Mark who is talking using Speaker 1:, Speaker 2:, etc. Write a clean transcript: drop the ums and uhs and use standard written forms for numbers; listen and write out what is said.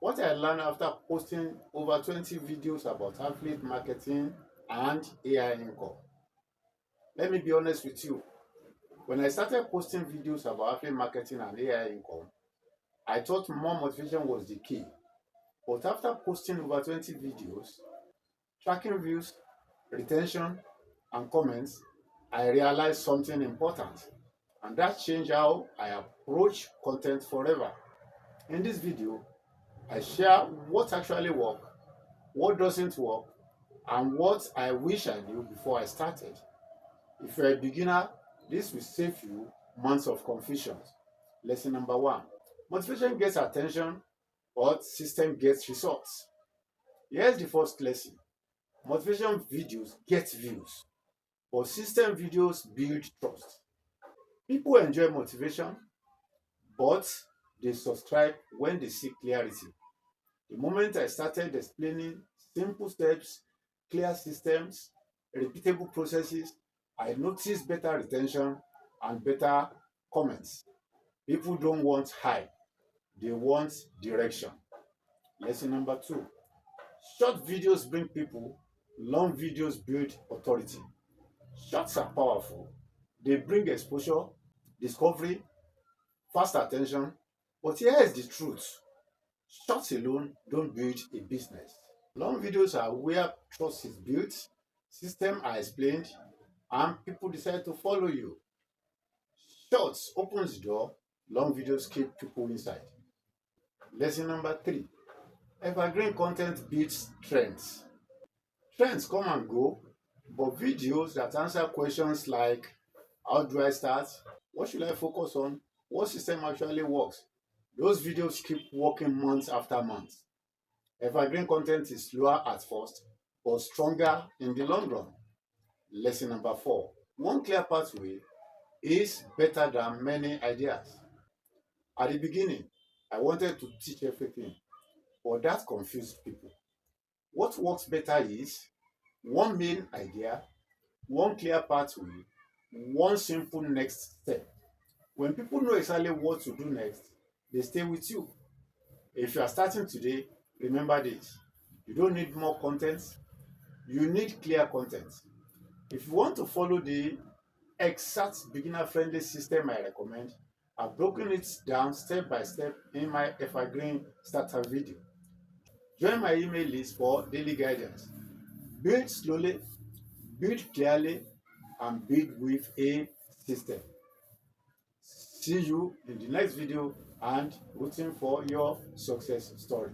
Speaker 1: What I learned after posting over 20 videos about affiliate marketing and AI income. Let me be honest with you. When I started posting videos about affiliate marketing and AI income, I thought more motivation was the key. But after posting over 20 videos, tracking views, retention, and comments, I realized something important. And that changed how I approach content forever. In this video, I share what actually works, what doesn't work, and what I wish I knew before I started. If you're a beginner, this will save you months of confusion. Lesson number one: motivation gets attention, but system gets results. Here's the first lesson: motivation videos get views, but system videos build trust. People enjoy motivation, but they subscribe when they see clarity. The moment I started explaining simple steps, clear systems, repeatable processes, I noticed better retention and better comments. People don't want hype, they want direction. Lesson number two: short videos bring people, long videos build authority. Shorts are powerful, they bring exposure, discovery, fast attention. But here is the truth: shorts alone don't build a business. Long videos are where trust is built, systems are explained, and people decide to follow you. Shorts opens the door, long videos keep people inside. Lesson number three: evergreen content beats trends. Trends come and go, but videos that answer questions like how do I start? What should I focus on? What system actually works? Those videos keep working months after months. Evergreen content is slower at first, but stronger in the long run. Lesson number four: one clear pathway is better than many ideas. At the beginning, I wanted to teach everything, but that confused people. What works better is one main idea, one clear pathway, one simple next step. When people know exactly what to do next, they stay with you. If you are starting today, remember this: you don't need more content, you need clear content. If you want to follow the exact beginner-friendly system I recommend, I've broken it down step by step in my evergreen starter video. Join my email list for daily guidance. Build slowly, build clearly, and build with a system. See you in the next video and rooting for your success story.